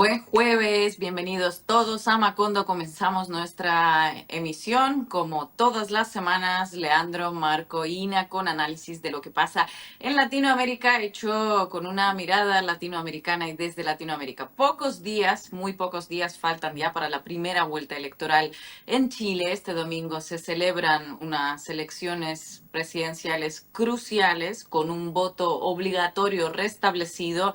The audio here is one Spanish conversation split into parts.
Buen jueves, bienvenidos todos a Macondo. Comenzamos nuestra emisión como todas las semanas. Leandro, Marco, Ina con análisis de lo que pasa en Latinoamérica, hecho con una mirada latinoamericana y desde Latinoamérica. Pocos días, muy pocos días faltan ya para la primera vuelta electoral en Chile. Este domingo se celebran unas elecciones presidenciales cruciales con un voto obligatorio restablecido.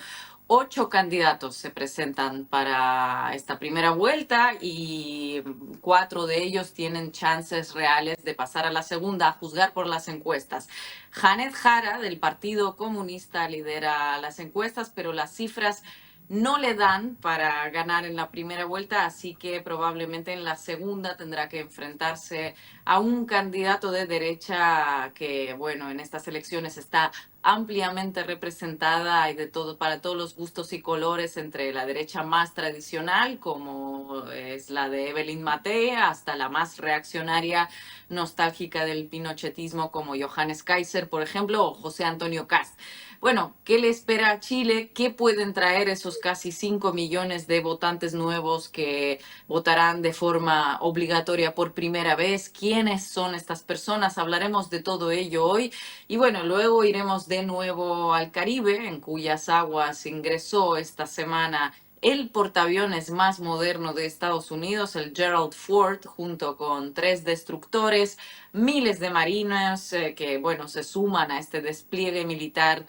8 candidatos se presentan para esta primera vuelta y 4 de ellos tienen chances reales de pasar a la segunda, a juzgar por las encuestas. Janet Jara, del Partido Comunista, lidera las encuestas, pero las cifras no le dan para ganar en la primera vuelta, así que probablemente en la segunda tendrá que enfrentarse a un candidato de derecha que, bueno, en estas elecciones está ampliamente representada y de todo, para todos los gustos y colores, entre la derecha más tradicional, como es la de Evelyn Matei, hasta la más reaccionaria, nostálgica del pinochetismo, como Johannes Kaiser, por ejemplo, o José Antonio Kast. Bueno, ¿qué le espera a Chile? ¿Qué pueden traer esos casi 5 millones de votantes nuevos que votarán de forma obligatoria por primera vez? ¿Quiénes son estas personas? Hablaremos de todo ello hoy. Y bueno, luego iremos de nuevo al Caribe, en cuyas aguas ingresó esta semana el portaaviones más moderno de Estados Unidos, el Gerald Ford, junto con 3 destructores, miles de marinos que, bueno, se suman a este despliegue militar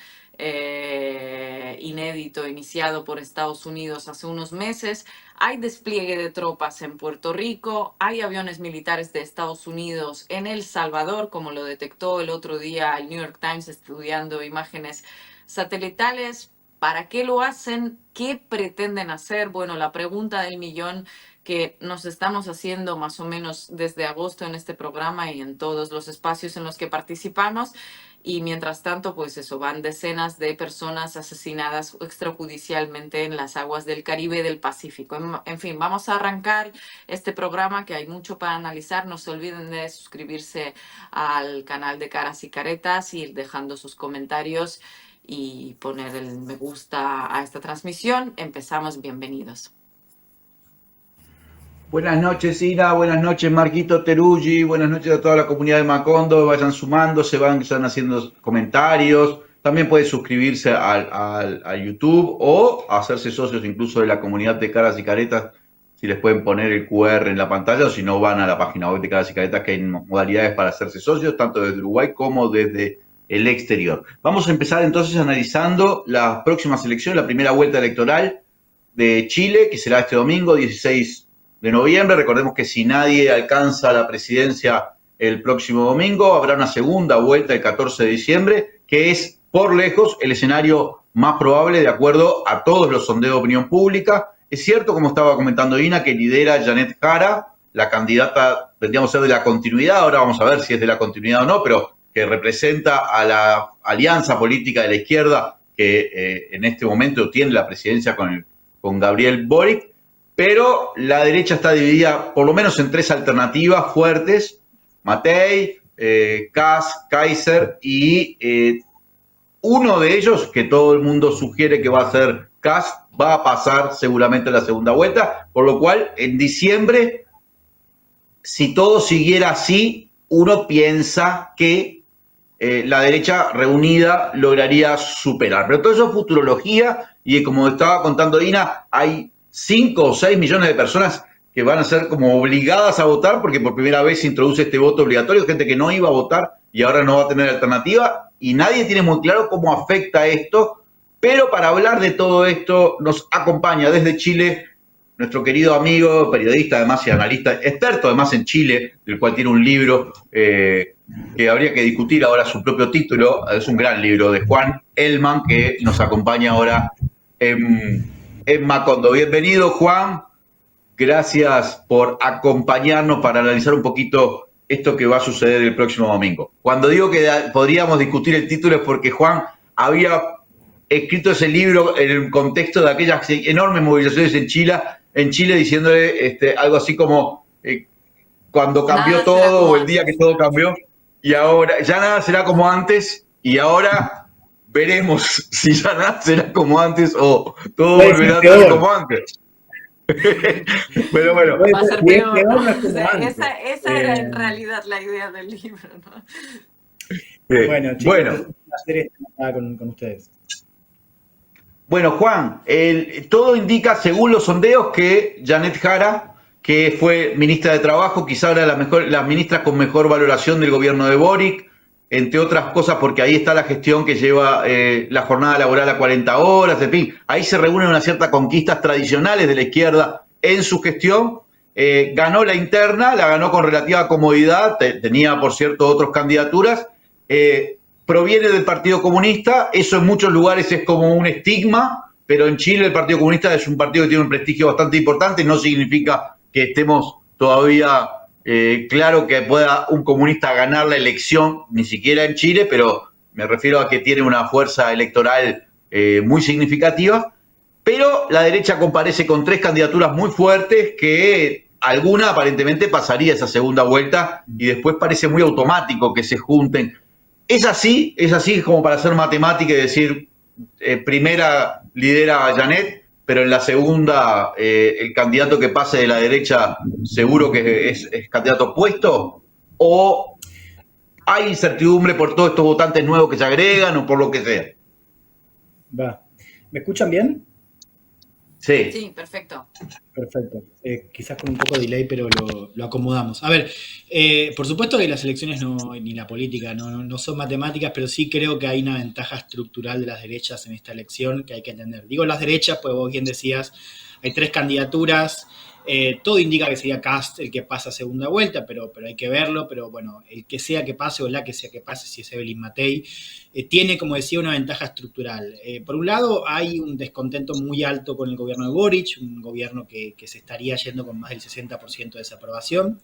inédito iniciado por Estados Unidos hace unos meses. Hay despliegue de tropas en Puerto Rico, hay aviones militares de Estados Unidos en El Salvador, como lo detectó el otro día el New York Times estudiando imágenes satelitales. ¿Para qué lo hacen? ¿Qué pretenden hacer? Bueno, la pregunta del millón que nos estamos haciendo más o menos desde agosto en este programa y en todos los espacios en los que participamos. Y mientras tanto, pues eso, van decenas de personas asesinadas extrajudicialmente en las aguas del Caribe y del Pacífico. En fin, vamos a arrancar este programa, que hay mucho para analizar. No se olviden de suscribirse al canal de Caras y Caretas, ir dejando sus comentarios y poner el me gusta a esta transmisión. Empezamos, bienvenidos. Buenas noches, Ina, buenas noches, Marquito Teruggi, buenas noches a toda la comunidad de Macondo, vayan sumándose, van haciendo comentarios, también pueden suscribirse a YouTube o hacerse socios incluso de la comunidad de Caras y Caretas, si les pueden poner el QR en la pantalla, o si no van a la página web de Caras y Caretas, que hay modalidades para hacerse socios, tanto desde Uruguay como desde el exterior. Vamos a empezar entonces analizando las próximas elecciones, la primera vuelta electoral de Chile, que será este domingo, 16 de noviembre. Recordemos que si nadie alcanza la presidencia el próximo domingo, habrá una segunda vuelta el 14 de diciembre, que es por lejos el escenario más probable de acuerdo a todos los sondeos de opinión pública. Es cierto, como estaba comentando Ina, que lidera Janet Jara, la candidata, tendríamos que ser de la continuidad, ahora vamos a ver si es de la continuidad o no, pero que representa a la alianza política de la izquierda que en este momento tiene la presidencia con Gabriel Boric, pero la derecha está dividida por lo menos en 3 alternativas fuertes: Matei, Kast, Kaiser, y uno de ellos, que todo el mundo sugiere que va a ser Kast, va a pasar seguramente a la segunda vuelta, por lo cual en diciembre, si todo siguiera así, uno piensa que la derecha reunida lograría superar. Pero todo eso es futurología, y como estaba contando Ina, hay 5 o 6 millones de personas que van a ser como obligadas a votar porque por primera vez se introduce este voto obligatorio, gente que no iba a votar y ahora no va a tener alternativa, y nadie tiene muy claro cómo afecta esto. Pero para hablar de todo esto nos acompaña desde Chile nuestro querido amigo, periodista además y analista, experto además en Chile, del cual tiene un libro que habría que discutir ahora su propio título. Es un gran libro, de Juan Elman, que nos acompaña ahora en Macondo. Bienvenido, Juan. Gracias por acompañarnos para analizar un poquito esto que va a suceder el próximo domingo. Cuando digo que podríamos discutir el título es porque Juan había escrito ese libro en el contexto de aquellas enormes movilizaciones en Chile diciéndole algo así como cuando cambió Nada será todo, como o el día que antes. todo cambió, y ahora ya nada será como antes, y ahora veremos si ya nada será como antes o todo Puede ser volverá a ser peor. como antes. Pero bueno, Va a ser Si es peor, ¿no? peor, no es O como sea, antes. esa era en realidad la idea del libro, ¿no? Bueno, chicos, bueno, es un placer estar acá con ustedes. Bueno, Juan, todo indica, según los sondeos, que Janet Jara, que fue ministra de Trabajo, quizá ahora la ministra con mejor valoración del gobierno de Boric, entre otras cosas, porque ahí está la gestión que lleva la jornada laboral a 40 horas, en fin, ahí se reúnen unas ciertas conquistas tradicionales de la izquierda en su gestión. Ganó la interna, la ganó con relativa comodidad, tenía, por cierto, otras candidaturas. Proviene del Partido Comunista, eso en muchos lugares es como un estigma, pero en Chile el Partido Comunista es un partido que tiene un prestigio bastante importante, no significa que estemos todavía claro que pueda un comunista ganar la elección, ni siquiera en Chile, pero me refiero a que tiene una fuerza electoral muy significativa. Pero la derecha comparece con tres candidaturas muy fuertes que alguna aparentemente pasaría esa segunda vuelta y después parece muy automático que se junten. Es así como para hacer matemática y decir, primera lidera a Janet, pero en la segunda el candidato que pase de la derecha seguro que es candidato opuesto, o hay incertidumbre por todos estos votantes nuevos que se agregan o por lo que sea. Va. ¿Me escuchan bien? Sí. Sí, perfecto. Perfecto. Quizás con un poco de delay, pero lo acomodamos. A ver, por supuesto que las elecciones ni la política no son matemáticas, pero sí creo que hay una ventaja estructural de las derechas en esta elección que hay que entender. Digo las derechas, pues vos bien decías, hay tres candidaturas. Todo indica que sería Kast el que pasa a segunda vuelta, pero hay que verlo. Pero bueno, el que sea que pase o la que sea que pase, si es Evelyn Matei, tiene, como decía, una ventaja estructural. Por un lado, hay un descontento muy alto con el gobierno de Boric, un gobierno que se estaría yendo con más del 60% de desaprobación,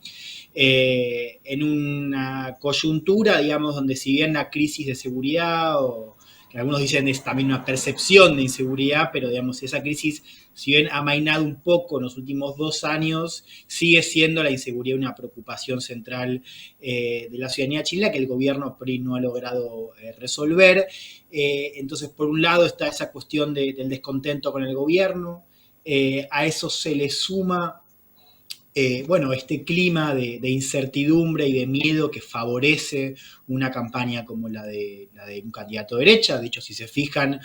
en una coyuntura, digamos, donde si bien la crisis de seguridad o que algunos dicen es también una percepción de inseguridad, pero digamos, esa crisis, si bien ha amainado un poco en los últimos 2 años, sigue siendo la inseguridad una preocupación central de la ciudadanía chilena que el gobierno PRI no ha logrado resolver. Entonces, por un lado está esa cuestión del descontento con el gobierno, a eso se le suma bueno, este clima de incertidumbre y de miedo que favorece una campaña como la de un candidato de derecha. De hecho, si se fijan,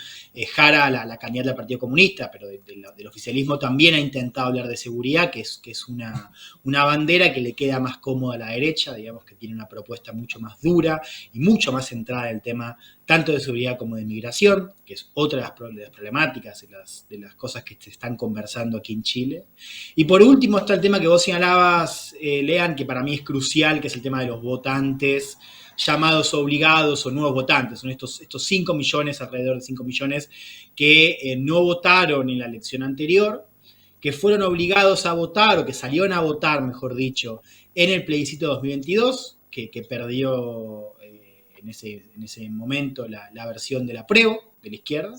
Jara, la candidata del Partido Comunista, pero del oficialismo, también ha intentado hablar de seguridad, que es una bandera que le queda más cómoda a la derecha, digamos que tiene una propuesta mucho más dura y mucho más centrada en el tema tanto de seguridad como de migración, que es otra de las problemáticas, de las cosas que se están conversando aquí en Chile. Y por último está el tema que vos señalabas, Lean, que para mí es crucial, que es el tema de los votantes llamados obligados o nuevos votantes. Son estos 5 millones, alrededor de 5 millones, que no votaron en la elección anterior, que fueron obligados a votar, o que salieron a votar, mejor dicho, en el plebiscito 2022, que perdió en ese momento la versión del apruebo de la izquierda,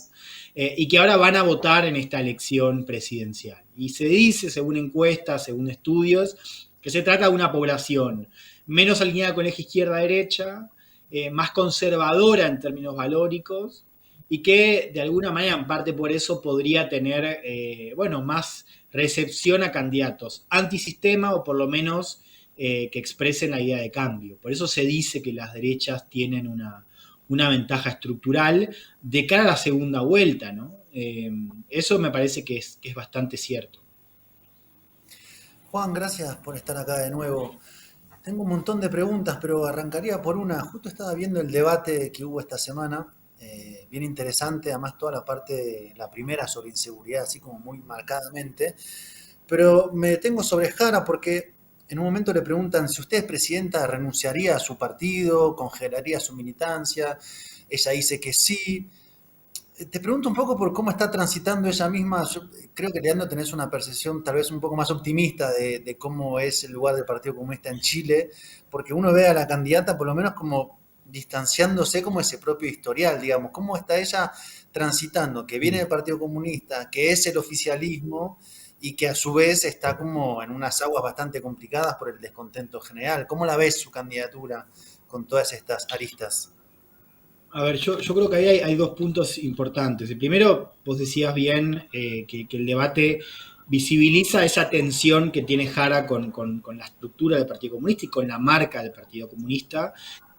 y que ahora van a votar en esta elección presidencial. Y se dice, según encuestas, según estudios, que se trata de una población menos alineada con el eje izquierda-derecha, más conservadora en términos valóricos, y que de alguna manera, en parte por eso, podría tener bueno, más recepción a candidatos antisistema o por lo menos que expresen la idea de cambio. Por eso se dice que las derechas tienen una ventaja estructural de cara a la segunda vuelta, ¿no? Eso me parece que es bastante cierto. Juan, gracias por estar acá de nuevo. Tengo un montón de preguntas, pero arrancaría por una. Justo estaba viendo el debate que hubo esta semana, bien interesante, además toda la parte, la primera sobre inseguridad, así como muy marcadamente. Pero me detengo sobre Jara porque en un momento le preguntan si usted es presidenta, ¿renunciaría a su partido? ¿Congelaría su militancia? Ella dice que sí. Te pregunto un poco por cómo está transitando ella misma. Yo creo que Leandro tenés una percepción tal vez un poco más optimista de cómo es el lugar del Partido Comunista en Chile, porque uno ve a la candidata por lo menos como distanciándose como ese propio historial, digamos. ¿Cómo está ella transitando? Que viene del Partido Comunista, que es el oficialismo y que a su vez está como en unas aguas bastante complicadas por el descontento general. ¿Cómo la ves su candidatura con todas estas aristas? A ver, yo creo que ahí hay 2 puntos importantes. El primero, vos decías bien que el debate visibiliza esa tensión que tiene Jara con la estructura del Partido Comunista y con la marca del Partido Comunista,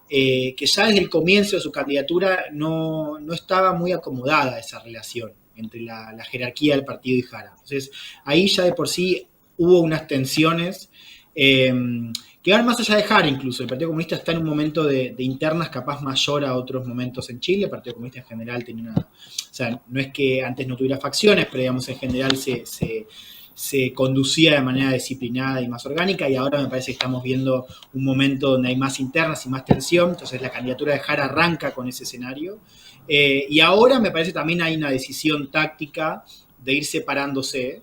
que ya desde el comienzo de su candidatura no estaba muy acomodada esa relación entre la jerarquía del partido y Jara. Entonces, ahí ya de por sí hubo unas tensiones que van más allá de Jara incluso. El Partido Comunista está en un momento de internas capaz mayor a otros momentos en Chile. El Partido Comunista en general tenía una... O sea, no es que antes no tuviera facciones, pero digamos en general se conducía de manera disciplinada y más orgánica, y ahora me parece que estamos viendo un momento donde hay más internas y más tensión. Entonces la candidatura de Jara arranca con ese escenario. Y ahora me parece también hay una decisión táctica de ir separándose,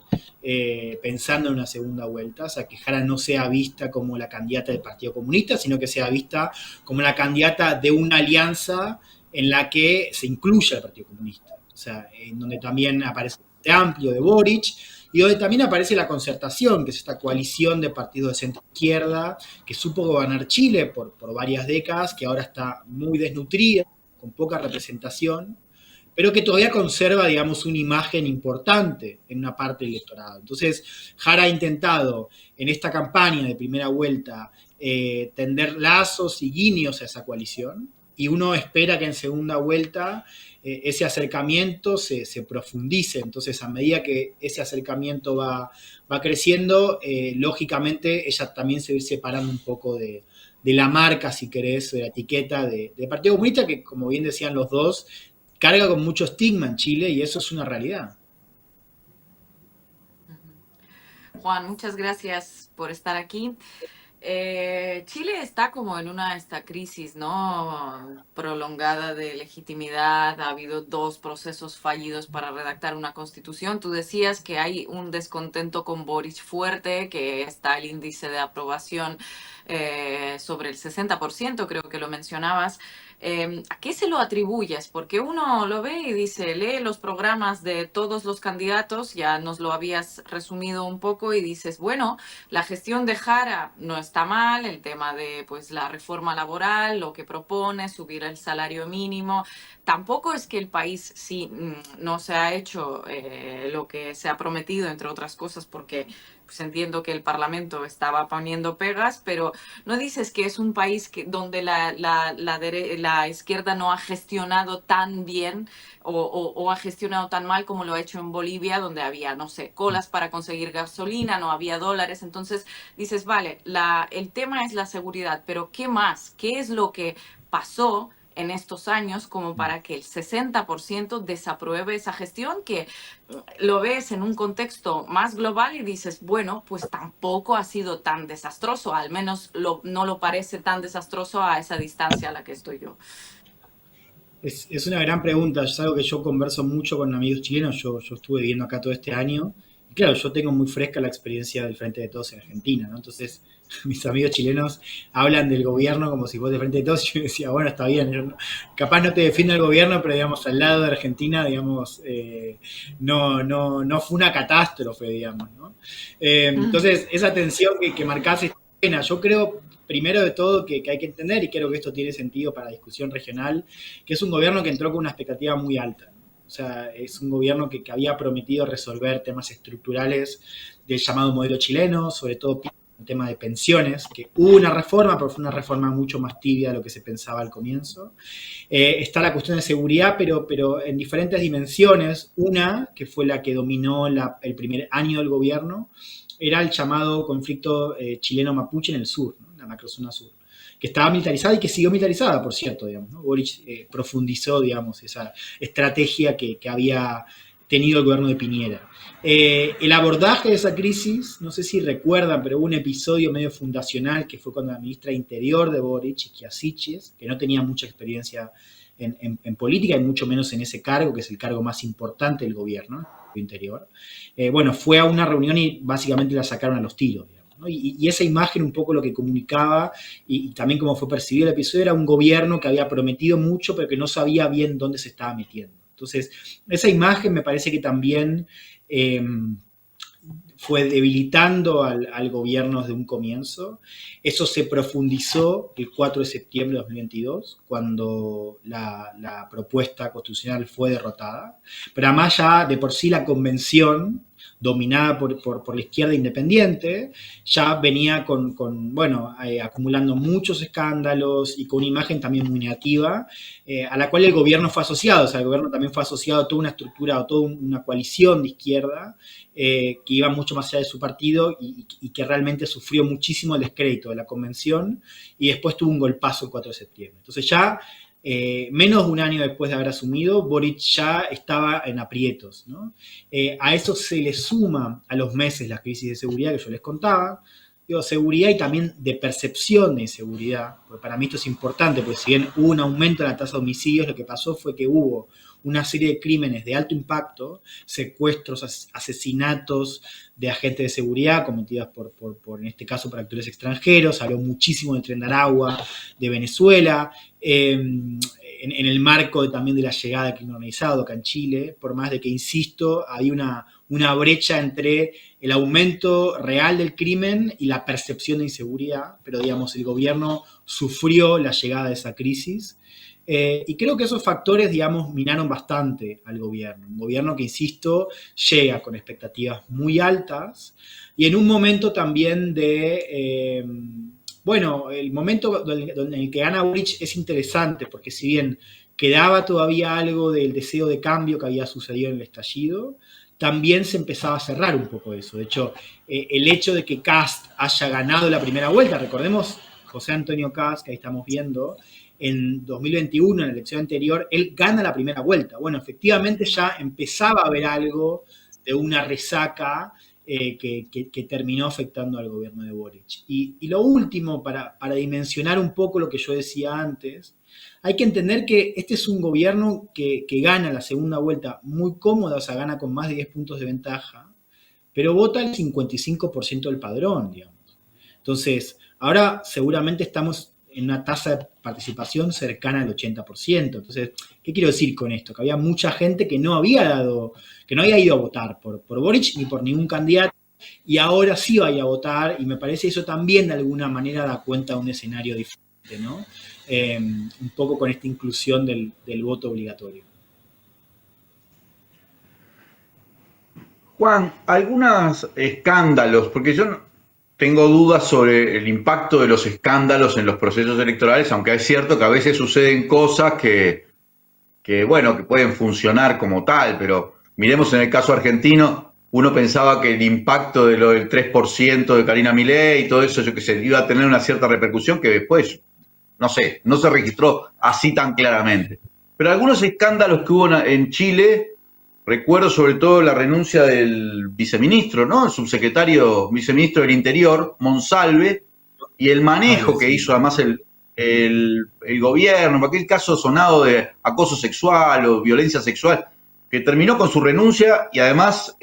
pensando en una segunda vuelta, o sea, que Jara no sea vista como la candidata del Partido Comunista, sino que sea vista como la candidata de una alianza en la que se incluya el Partido Comunista, o sea, en donde también aparece el Frente Amplio de Boric, y donde también aparece la Concertación, que es esta coalición de partidos de centro-izquierda que supo gobernar Chile por varias décadas, que ahora está muy desnutrida, con poca representación, pero que todavía conserva, digamos, una imagen importante en una parte del electorado. Entonces, Jara ha intentado, en esta campaña de primera vuelta, tender lazos y guiños a esa coalición, y uno espera que en segunda vuelta ese acercamiento se profundice. Entonces, a medida que ese acercamiento va creciendo, lógicamente ella también se va a ir separando un poco de la marca, si querés, de la etiqueta de Partido Comunista, que, como bien decían los dos, carga con mucho estigma en Chile, y eso es una realidad. Juan, muchas gracias por estar aquí. Chile está como en esta crisis, ¿no? Prolongada de legitimidad. Ha habido 2 procesos fallidos para redactar una constitución. Tú decías que hay un descontento con Boric fuerte, que está el índice de aprobación sobre el 60%, creo que lo mencionabas. ¿A qué se lo atribuyes? Porque uno lo ve y dice, lee los programas de todos los candidatos, ya nos lo habías resumido un poco, y dices, bueno, la gestión de Jara no está mal, el tema de pues la reforma laboral, lo que propone, subir el salario mínimo. Tampoco es que el país sí no se ha hecho lo que se ha prometido, entre otras cosas, porque pues entiendo que el Parlamento estaba poniendo pegas, pero no dices que es un país donde la izquierda no ha gestionado tan bien o ha gestionado tan mal como lo ha hecho en Bolivia, donde había, no sé, colas para conseguir gasolina, no había dólares. Entonces dices, vale, el tema es la seguridad, pero ¿qué más? ¿Qué es lo que pasó en estos años como para que el 60% desapruebe esa gestión, que lo ves en un contexto más global y dices, bueno, pues tampoco ha sido tan desastroso, al menos no lo parece tan desastroso a esa distancia a la que estoy yo? Es una gran pregunta, es algo que yo converso mucho con amigos chilenos. Yo estuve viviendo acá todo este año, y claro, yo tengo muy fresca la experiencia del Frente de Todos en Argentina, ¿no? Entonces, mis amigos chilenos hablan del gobierno como si fuese de Frente de Todos, y yo decía, bueno, está bien, yo capaz no te defiendo el gobierno, pero digamos, al lado de Argentina, digamos, no fue una catástrofe, digamos, ¿no? Entonces, esa tensión que marcás es buena. Yo creo, primero de todo, que hay que entender, y creo que esto tiene sentido para la discusión regional, que es un gobierno que entró con una expectativa muy alta, ¿no? O sea, es un gobierno que había prometido resolver temas estructurales del llamado modelo chileno, sobre todo el tema de pensiones, que hubo una reforma, pero fue una reforma mucho más tibia de lo que se pensaba al comienzo. Está la cuestión de seguridad, pero en diferentes dimensiones. Una, que fue la que dominó el primer año del gobierno, era el llamado conflicto chileno-mapuche en el sur, ¿no? La macrozona sur, que estaba militarizada y que siguió militarizada, por cierto, digamos, ¿no? Boric profundizó, digamos, esa estrategia que había tenido el gobierno de Piñera. El abordaje de esa crisis, no sé si recuerdan, pero hubo un episodio medio fundacional que fue cuando la ministra de Interior de Boric, Ischia Siches, que no tenía mucha experiencia en política y mucho menos en ese cargo, que es el cargo más importante del gobierno, el Interior, bueno, fue a una reunión y básicamente la sacaron a los tiros, digamos, ¿no? Y esa imagen un poco lo que comunicaba, y también cómo fue percibido el episodio, era un gobierno que había prometido mucho, pero que no sabía bien dónde se estaba metiendo. Entonces, esa imagen me parece que también fue debilitando al gobierno desde un comienzo. Eso se profundizó el 4 de septiembre de 2022, cuando la propuesta constitucional fue derrotada. Pero además ya de por sí la convención, o dominada por la izquierda independiente, ya venía acumulando muchos escándalos y con una imagen también muy negativa, a la cual el gobierno fue asociado. O sea, el gobierno también fue asociado a toda una estructura o toda una coalición de izquierda que iba mucho más allá de su partido y que realmente sufrió muchísimo el descrédito de la convención y después tuvo un golpazo el 4 de septiembre. Entonces ya, menos de un año después de haber asumido, Boric ya estaba en aprietos, ¿no? A eso se le suma a los meses la crisis de seguridad que yo les contaba. Digo, seguridad y también de percepción de inseguridad, porque para mí esto es importante, porque si bien hubo un aumento en la tasa de homicidios, lo que pasó fue que hubo una serie de crímenes de alto impacto, secuestros, asesinatos de agentes de seguridad cometidos en este caso, por actores extranjeros. Habló muchísimo del Tren de Aragua, de Venezuela, en el marco también de la llegada del crimen organizado acá en Chile, por más de que, insisto, hay una brecha entre el aumento real del crimen y la percepción de inseguridad, pero digamos, el gobierno sufrió la llegada de esa crisis. Y creo que esos factores, digamos, minaron bastante al gobierno. Un gobierno que, insisto, llega con expectativas muy altas y en un momento también de... el momento en el que gana Boric es interesante, porque si bien quedaba todavía algo del deseo de cambio que había sucedido en el estallido, también se empezaba a cerrar un poco eso. De hecho, el hecho de que Kast haya ganado la primera vuelta, recordemos, José Antonio Kast, que ahí estamos viendo, en 2021, en la elección anterior, él gana la primera vuelta. Bueno, efectivamente ya empezaba a haber algo de una resaca que terminó afectando al gobierno de Boric. Y lo último, para dimensionar un poco lo que yo decía antes, hay que entender que este es un gobierno que gana la segunda vuelta muy cómoda, o sea, gana con más de 10 puntos de ventaja, pero vota el 55% del padrón, digamos. Entonces, ahora seguramente estamos en una tasa de participación cercana al 80%. Entonces, ¿qué quiero decir con esto? Que había mucha gente que no había ido a votar por Boric ni por ningún candidato, y ahora sí va a ir a votar, y me parece eso también de alguna manera da cuenta de un escenario diferente, ¿no? Un poco con esta inclusión del voto obligatorio. Juan, algunos escándalos, porque yo tengo dudas sobre el impacto de los escándalos en los procesos electorales, aunque es cierto que a veces suceden cosas que pueden funcionar como tal, pero miremos en el caso argentino, uno pensaba que el impacto de lo del 3% de Karina Milei y todo eso, yo que sé, iba a tener una cierta repercusión que después, no sé, no se registró así tan claramente. Pero algunos escándalos que hubo en Chile, recuerdo sobre todo la renuncia del viceministro, ¿no? El subsecretario, viceministro del Interior, Monsalve, y el manejo que hizo además el gobierno, en aquel caso sonado de acoso sexual o violencia sexual, que terminó con su renuncia y además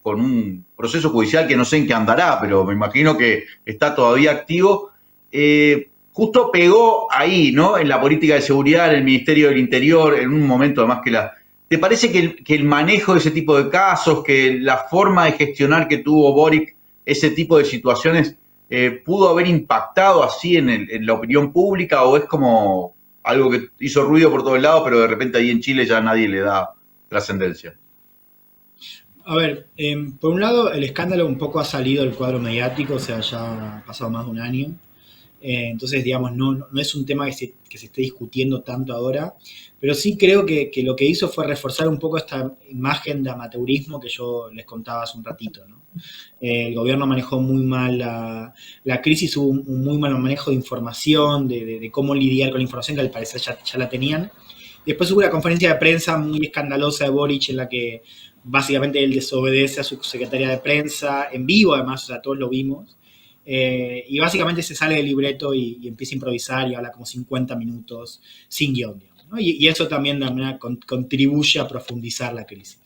con un proceso judicial que no sé en qué andará, pero me imagino que está todavía activo. Justo pegó ahí, ¿no? En la política de seguridad, en el Ministerio del Interior, en un momento además ¿te parece que el manejo de ese tipo de casos, que la forma de gestionar que tuvo Boric ese tipo de situaciones, pudo haber impactado así en la opinión pública, o es como algo que hizo ruido por todos lados, pero de repente ahí en Chile ya nadie le da trascendencia? A ver, por un lado, el escándalo un poco ha salido del cuadro mediático, o sea, ya ha pasado más de un año. Entonces, digamos, no es un tema que se esté discutiendo tanto ahora, pero sí creo que lo que hizo fue reforzar un poco esta imagen de amateurismo que yo les contaba hace un ratito, ¿no? El gobierno manejó muy mal la crisis, hubo un muy mal manejo de información, de cómo lidiar con la información que al parecer ya la tenían. Y después hubo una conferencia de prensa muy escandalosa de Boric en la que básicamente él desobedece a su secretaria de prensa, en vivo además, o sea, todos lo vimos. Y básicamente se sale del libreto y empieza a improvisar y habla como 50 minutos sin guión, ¿no? Y eso también de alguna manera contribuye a profundizar la crisis.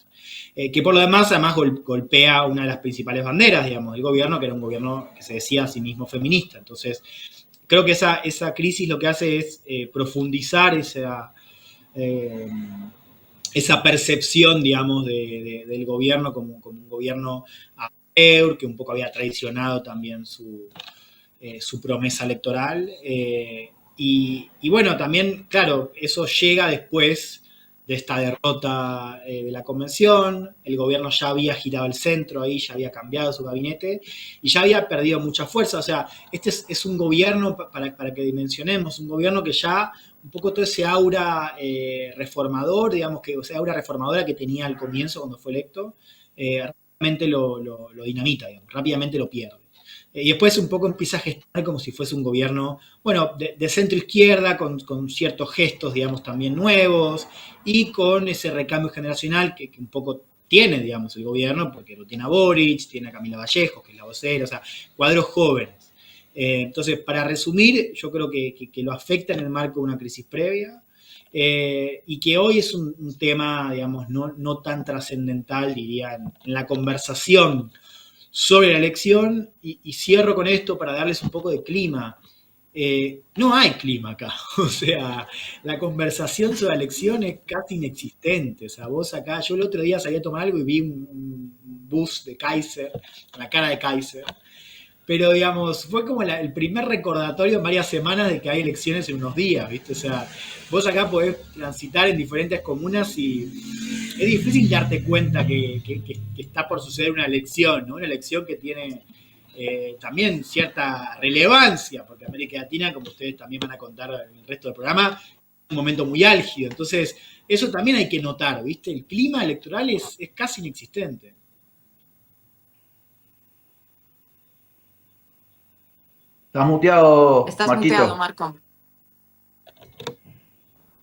Que por lo demás, además, golpea una de las principales banderas, digamos, del gobierno, que era un gobierno que se decía a sí mismo feminista. Entonces, creo que esa crisis lo que hace es profundizar esa percepción, digamos, del gobierno como un gobierno que un poco había traicionado también su promesa electoral. Y bueno, también, claro, eso llega después de esta derrota de la convención. El gobierno ya había girado el centro ahí, ya había cambiado su gabinete y ya había perdido mucha fuerza. O sea, este es un gobierno, para que dimensionemos, un gobierno que ya un poco todo ese aura reformador, digamos que, o sea, aura reformadora que tenía al comienzo cuando fue electo, rápidamente lo dinamita, digamos, rápidamente lo pierde. Y después un poco empieza a gestar como si fuese un gobierno, bueno, de centro izquierda, con ciertos gestos, digamos, también nuevos, y con ese recambio generacional que un poco tiene, digamos, el gobierno, porque lo tiene a Boric, tiene a Camila Vallejo, que es la vocera, o sea, cuadros jóvenes. Entonces, para resumir, yo creo que lo afecta en el marco de una crisis previa, y que hoy es un tema, digamos, no tan trascendental, diría, en la conversación sobre la elección, y cierro con esto para darles un poco de clima. No hay clima acá, o sea, la conversación sobre la elección es casi inexistente. O sea, vos acá, yo el otro día salí a tomar algo y vi un bus de Kaiser, la cara de Kaiser, pero digamos, fue como el primer recordatorio en varias semanas de que hay elecciones en unos días, ¿viste? O sea, vos acá podés transitar en diferentes comunas y es difícil darte cuenta que está por suceder una elección, ¿no? Una elección que tiene también cierta relevancia, porque América Latina, como ustedes también van a contar en el resto del programa, es un momento muy álgido. Entonces, eso también hay que notar, ¿viste? El clima electoral es casi inexistente. Estás muteado, Estás Marquito. muteado, Marco.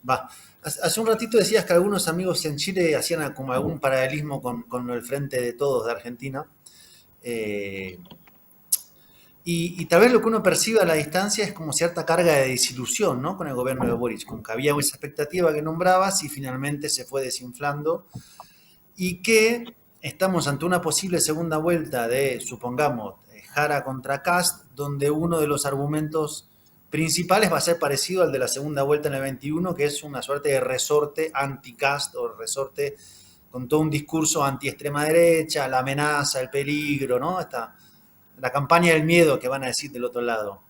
Va. Hace un ratito decías que algunos amigos en Chile hacían como algún paralelismo con el Frente de Todos de Argentina. Y tal vez lo que uno percibe a la distancia es como cierta carga de desilusión, ¿no? Con el gobierno de Boric, con que había esa expectativa que nombrabas y finalmente se fue desinflando. Y que estamos ante una posible segunda vuelta de, supongamos, Jara contra Kast, donde uno de los argumentos principales va a ser parecido al de la segunda vuelta en el 21, que es una suerte de resorte anti-Kast o resorte con todo un discurso anti-extrema derecha, la amenaza, el peligro, ¿no? La campaña del miedo que van a decir del otro lado,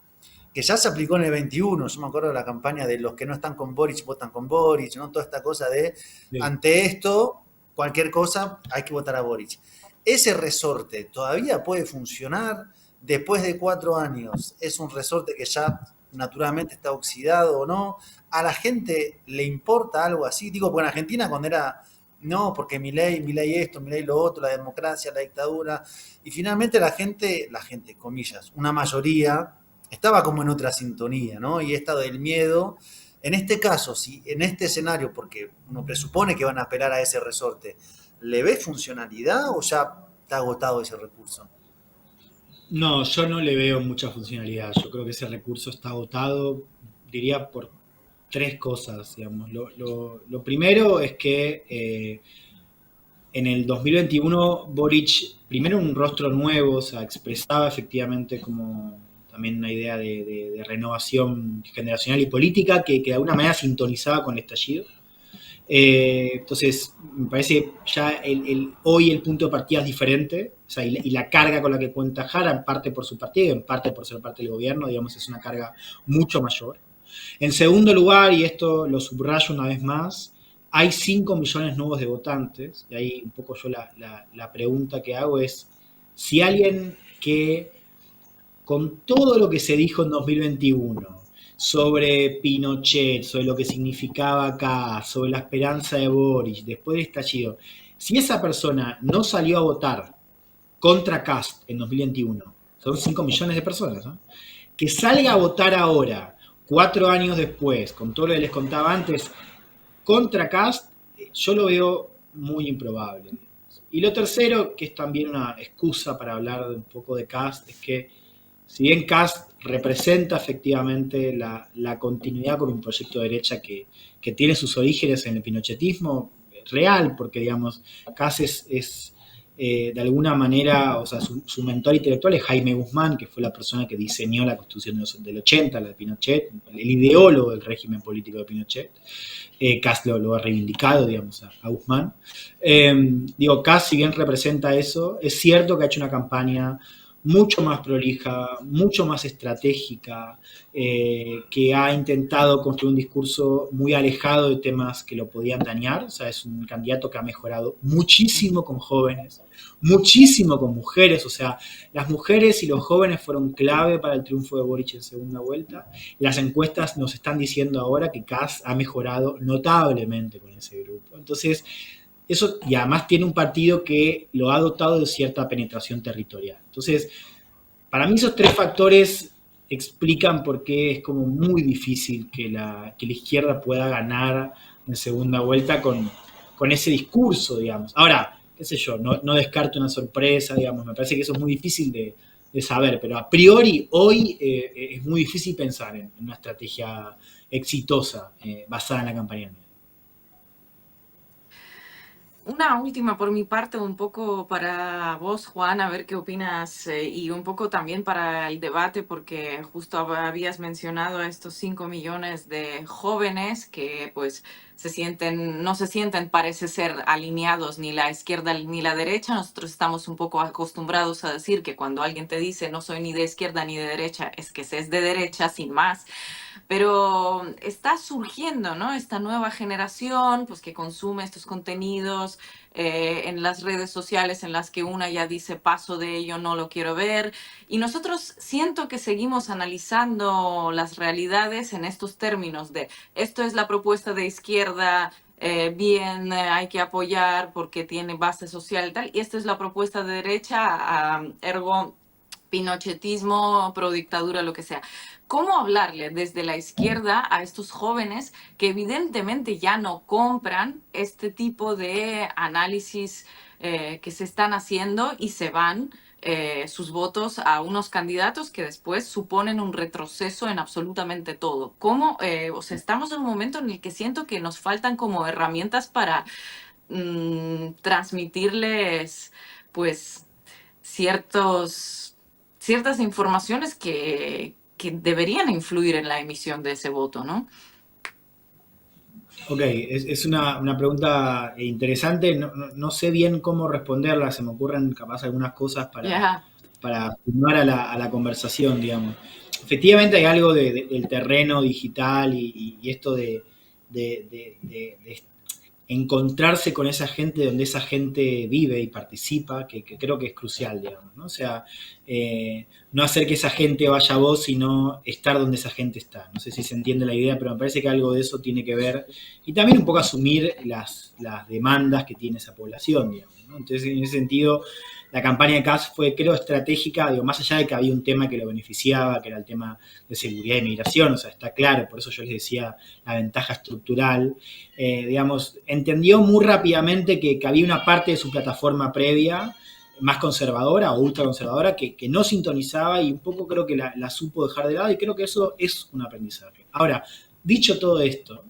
que ya se aplicó en el 21. Yo me acuerdo de la campaña de los que no están con Boric votan con Boric, ¿no? Toda esta cosa de, sí, ante esto, cualquier cosa, hay que votar a Boric. Ese resorte todavía puede funcionar después de 4 años. Es un resorte que ya naturalmente está oxidado o no. ¿A la gente le importa algo así? Digo, porque en Argentina cuando era, no, porque Milei esto, Milei lo otro, la democracia, la dictadura, y finalmente la gente, comillas, una mayoría, estaba como en otra sintonía, ¿no? Y esta del miedo, en este caso, si en este escenario, porque uno presupone que van a apelar a ese resorte, ¿le ves funcionalidad o ya está agotado ese recurso? No, yo no le veo mucha funcionalidad. Yo creo que ese recurso está agotado, diría, por 3 cosas, digamos. Lo primero es que en el 2021 Boric, primero un rostro nuevo, o sea, expresaba efectivamente como también una idea de renovación generacional y política que de alguna manera sintonizaba con el estallido. Entonces, me parece que ya hoy el punto de partida es diferente, o sea, y la carga con la que cuenta Jara, en parte por su partido, en parte por ser parte del gobierno, digamos, es una carga mucho mayor. En segundo lugar, y esto lo subrayo una vez más, hay 5 millones nuevos de votantes, y ahí un poco yo la pregunta que hago es, si alguien que con todo lo que se dijo en 2021, sobre Pinochet, sobre lo que significaba acá, sobre la esperanza de Boric, después del estallido, si esa persona no salió a votar contra Kast en 2021, son 5 millones de personas, ¿no? Que salga a votar ahora, 4 años después, con todo lo que les contaba antes, contra Kast, yo lo veo muy improbable. Y lo tercero, que es también una excusa para hablar un poco de Kast, es que si bien Kast representa efectivamente la continuidad con un proyecto de derecha que tiene sus orígenes en el pinochetismo real, porque digamos, Kast es de alguna manera, o sea, su mentor intelectual es Jaime Guzmán, que fue la persona que diseñó la Constitución del 80, la de Pinochet, el ideólogo del régimen político de Pinochet. Kast lo ha reivindicado, digamos, a Guzmán. Kast, si bien representa eso, es cierto que ha hecho una campaña mucho más prolija, mucho más estratégica, que ha intentado construir un discurso muy alejado de temas que lo podían dañar. O sea, es un candidato que ha mejorado muchísimo con jóvenes, muchísimo con mujeres. O sea, las mujeres y los jóvenes fueron clave para el triunfo de Boric en segunda vuelta. Las encuestas nos están diciendo ahora que Kast ha mejorado notablemente con ese grupo. Entonces, eso, y además tiene un partido que lo ha dotado de cierta penetración territorial. Entonces, para mí esos tres factores explican por qué es como muy difícil que la izquierda pueda ganar en segunda vuelta con ese discurso, digamos. Ahora, qué sé yo, no descarto una sorpresa, digamos, me parece que eso es muy difícil de saber, pero a priori hoy es muy difícil pensar en una estrategia exitosa basada en la campaña. Una última por mi parte, un poco para vos, Juan, a ver qué opinas y un poco también para el debate, porque justo habías mencionado a estos 5 millones de jóvenes que pues no se sienten, parece ser, alineados ni la izquierda ni la derecha. Nosotros estamos un poco acostumbrados a decir que cuando alguien te dice no soy ni de izquierda ni de derecha, es que se es de derecha sin más. Pero está surgiendo, ¿no? Esta nueva generación, pues que consume estos contenidos en las redes sociales en las que una ya dice paso de ello, no lo quiero ver. Y nosotros siento que seguimos analizando las realidades en estos términos de esto es la propuesta de izquierda, bien, hay que apoyar porque tiene base social y tal, y esta es la propuesta de derecha, ergo pinochetismo, prodictadura, lo que sea. ¿Cómo hablarle desde la izquierda a estos jóvenes que evidentemente ya no compran este tipo de análisis que se están haciendo y se van sus votos a unos candidatos que después suponen un retroceso en absolutamente todo? ¿Cómo? O sea, estamos en un momento en el que siento que nos faltan como herramientas para transmitirles pues ciertas informaciones que deberían influir en la emisión de ese voto, ¿no? Ok, es una pregunta interesante, no sé bien cómo responderla, se me ocurren capaz algunas cosas Ya. para sumar a la conversación, digamos. Efectivamente hay algo del terreno digital y esto de encontrarse con esa gente donde esa gente vive y participa, que creo que es crucial, digamos, ¿no? O sea, no hacer que esa gente vaya a vos, sino estar donde esa gente está. No sé si se entiende la idea, pero me parece que algo de eso tiene que ver, y también un poco asumir las demandas que tiene esa población, digamos, ¿no? Entonces, en ese sentido, la campaña de Kast fue, creo, estratégica, digo, más allá de que había un tema que lo beneficiaba, que era el tema de seguridad y migración, o sea, está claro, por eso yo les decía la ventaja estructural, digamos, entendió muy rápidamente que había una parte de su plataforma previa más conservadora o ultraconservadora que no sintonizaba y un poco creo que la supo dejar de lado y creo que eso es un aprendizaje. Ahora, dicho todo esto,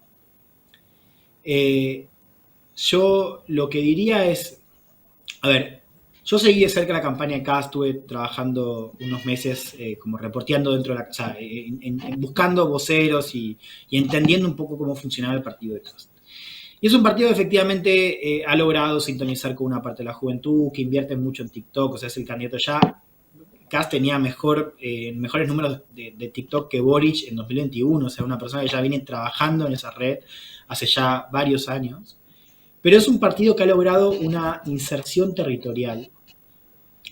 yo lo que diría es, a ver, yo seguí de cerca la campaña de Kast, estuve trabajando unos meses como reporteando dentro de la casa, buscando voceros y entendiendo un poco cómo funcionaba el partido de Kast. Y es un partido que efectivamente ha logrado sintonizar con una parte de la juventud, que invierte mucho en TikTok, o sea, es el candidato ya. Kast tenía mejores números de TikTok que Boric en 2021, o sea, una persona que ya viene trabajando en esa red hace ya varios años. Pero es un partido que ha logrado una inserción territorial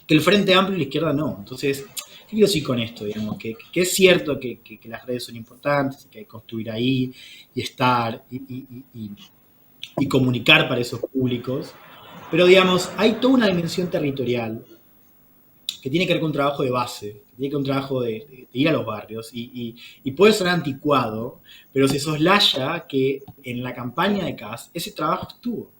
que el Frente Amplio y la izquierda no. Entonces, ¿qué quiero decir con esto? Digamos, que es cierto que las redes son importantes, que hay que construir ahí y estar y comunicar para esos públicos, pero digamos, hay toda una dimensión territorial que tiene que ver con un trabajo de base, que tiene que ver con un trabajo de ir a los barrios y puede sonar anticuado, pero se soslaya que en la campaña de Kast ese trabajo estuvo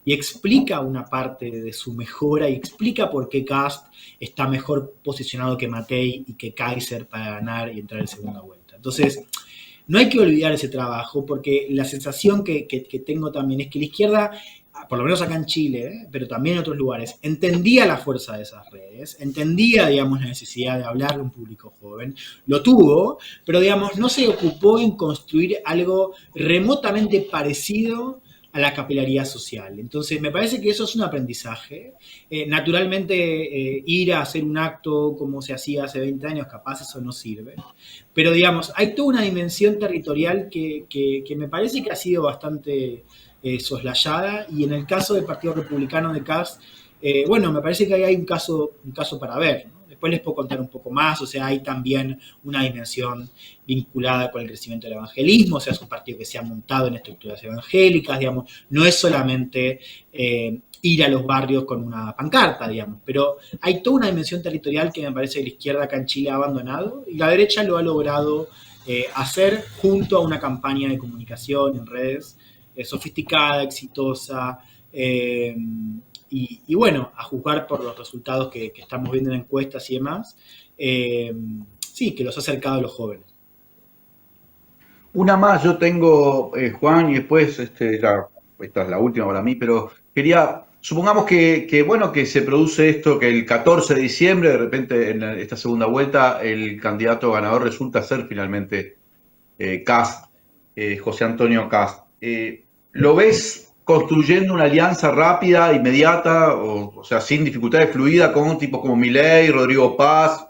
y explica una parte de su mejora y explica por qué Kast está mejor posicionado que Matei y que Kaiser para ganar y entrar en segunda vuelta. Entonces, no hay que olvidar ese trabajo porque la sensación que tengo también es que la izquierda, por lo menos acá en Chile, pero también en otros lugares, entendía la fuerza de esas redes, entendía, digamos, la necesidad de hablarle a un público joven, lo tuvo, pero, digamos, no se ocupó en construir algo remotamente parecido a la capilaridad social. Entonces, me parece que eso es un aprendizaje. Naturalmente, ir a hacer un acto como se hacía hace 20 años, capaz eso no sirve. Pero, digamos, hay toda una dimensión territorial que me parece que ha sido bastante soslayada, y en el caso del Partido Republicano de Kast, bueno, me parece que ahí hay un caso para ver, ¿no? Después les puedo contar un poco más, o sea, hay también una dimensión vinculada con el crecimiento del evangelismo, o sea, es un partido que se ha montado en estructuras evangélicas, digamos, no es solamente ir a los barrios con una pancarta, digamos, pero hay toda una dimensión territorial que me parece que la izquierda acá en Chile ha abandonado, y la derecha lo ha logrado hacer junto a una campaña de comunicación en redes sofisticada, exitosa, y bueno, a juzgar por los resultados que estamos viendo en encuestas y demás, sí, que los ha acercado a los jóvenes. Una más yo tengo, Juan, y después esta es la última para mí, pero quería, supongamos bueno, que se produce esto, que el 14 de diciembre, de repente en esta segunda vuelta, el candidato ganador resulta ser finalmente Kast, José Antonio Kast. ¿Lo ves construyendo una alianza rápida, inmediata, o sea, sin dificultades, fluida, con tipos como Milei, Rodrigo Paz,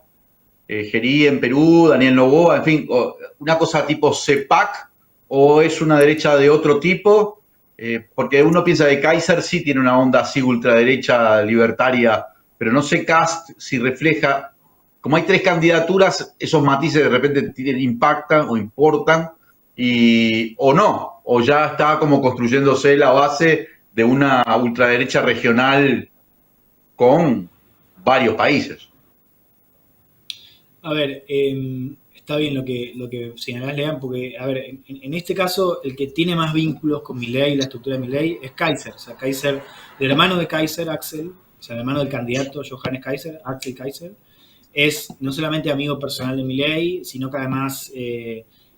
Gerí en Perú, Daniel Noboa, en fin, una cosa tipo CEPAC, o es una derecha de otro tipo? Porque uno piensa que Kaiser sí tiene una onda así ultraderecha libertaria, pero no sé Kast si refleja, como hay tres candidaturas, esos matices de repente impactan o importan, o no, o ya está como construyéndose la base de una ultraderecha regional con varios países. A ver, está bien lo que señalás, Lean, porque, a ver, en este caso, el que tiene más vínculos con Milei, la estructura de Milei, es Kaiser. O sea, Kaiser, el hermano de Kaiser, Axel, o sea, el hermano del candidato Johannes Kaiser, Axel Kaiser, es no solamente amigo personal de Milei, sino que además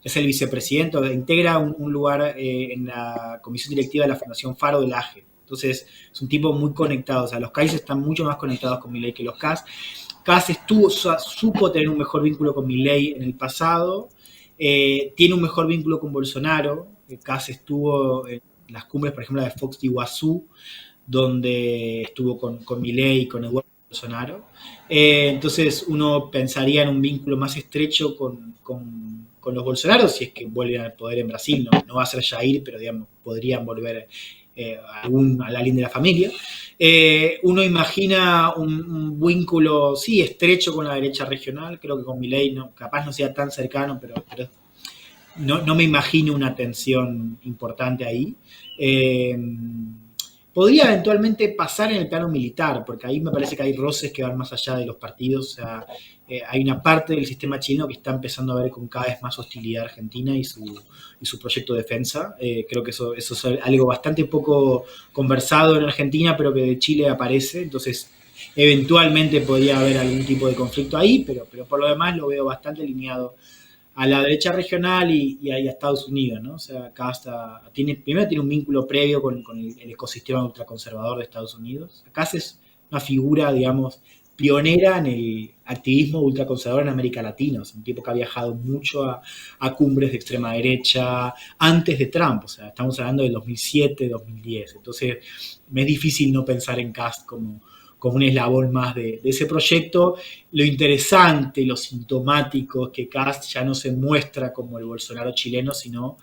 es el vicepresidente, integra un lugar en la comisión directiva de la Fundación Faro del AGE. Entonces, es un tipo muy conectado. O sea, los Kaiser están mucho más conectados con Milei que los Kast. Kast supo tener un mejor vínculo con Milei en el pasado, tiene un mejor vínculo con Bolsonaro. Kast estuvo en las cumbres, por ejemplo, la de Fox de Iguazú, donde estuvo con Milei y con Eduardo Bolsonaro. Entonces uno pensaría en un vínculo más estrecho con los Bolsonaro, si es que vuelven al poder en Brasil. No va a ser Jair, pero digamos, podrían volver a alguien de la familia. Uno imagina un vínculo, sí, estrecho con la derecha regional. Creo que con Milei capaz no sea tan cercano, pero no me imagino una tensión importante ahí. Podría eventualmente pasar en el plano militar, porque ahí me parece que hay roces que van más allá de los partidos. O sea, hay una parte del sistema chileno que está empezando a ver con cada vez más hostilidad a Argentina y su proyecto de defensa. Creo que eso es algo bastante poco conversado en Argentina, pero que de Chile aparece. Entonces, eventualmente podría haber algún tipo de conflicto ahí, pero por lo demás lo veo bastante alineado a la derecha regional y a Estados Unidos, ¿no? O sea, acá primero tiene un vínculo previo con el ecosistema ultraconservador de Estados Unidos. Acá es una figura, digamos, pionera en el activismo ultraconservador en América Latina. O sea, un tipo que ha viajado mucho a cumbres de extrema derecha antes de Trump. O sea, estamos hablando del 2007, 2010. Entonces, me es difícil no pensar en Kast como un eslabón más de ese proyecto. Lo interesante, lo sintomático, es que Kast ya no se muestra como el Bolsonaro chileno, sino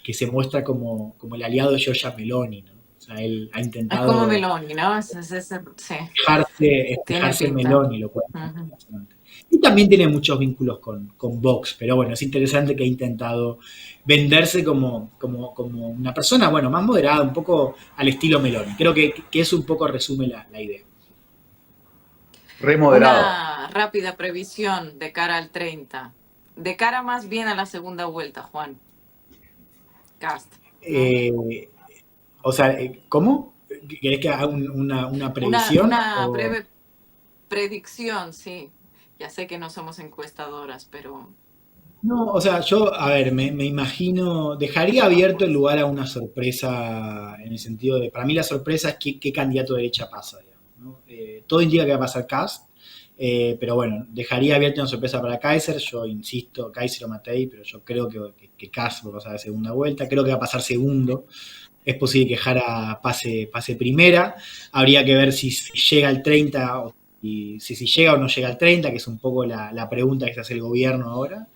que se muestra como el aliado de Giorgia Meloni, ¿no? O sea, él ha intentado... Es como Meloni, ¿no? Sí. Dejarse en Meloni, lo cual es interesante. Y también tiene muchos vínculos con Vox, pero bueno, es interesante que ha intentado venderse como una persona, bueno, más moderada, un poco al estilo Meloni. Creo que eso un poco resume la idea. Remoderado. Una rápida previsión de cara al 30. De cara más bien a la segunda vuelta, Juan. Kast. O sea, ¿cómo? ¿Querés que haga una previsión? Una breve predicción, sí. Ya sé que no somos encuestadoras, pero... No, o sea, yo, a ver, me imagino, dejaría abierto el lugar a una sorpresa, en el sentido de, para mí la sorpresa es qué candidato de derecha pasa, digamos, ¿no? Todo indica que va a pasar Kast, pero bueno, dejaría abierta una sorpresa para Kaiser. Yo insisto, Kaiser o Matei, pero yo creo que Kast va a pasar a segunda vuelta, creo que va a pasar segundo. es posible que Jara pase primera. Habría que ver si llega al 30 y si llega o no llega al 30, que es un poco la pregunta que se hace el gobierno ahora.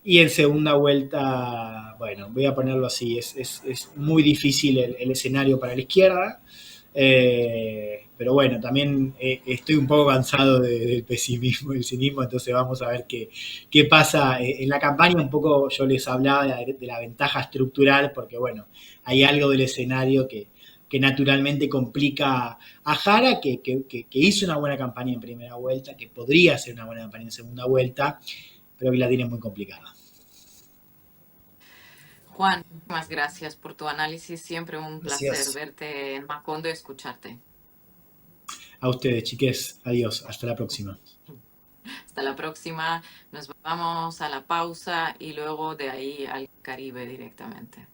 Y en segunda vuelta, bueno, voy a ponerlo así, es muy difícil el escenario para la izquierda, pero bueno, también estoy un poco cansado del pesimismo y el cinismo, entonces vamos a ver qué pasa. En la campaña un poco yo les hablaba de la ventaja estructural, porque bueno, hay algo del escenario que naturalmente complica a Jara, que hizo una buena campaña en primera vuelta, que podría hacer una buena campaña en segunda vuelta, pero que la tiene muy complicada. Juan, muchas gracias por tu análisis. Siempre un placer Gracias. verte en Macondo y escucharte. A ustedes, chiques. Adiós. Hasta la próxima. Hasta la próxima. Nos vamos a la pausa y luego de ahí al Caribe directamente.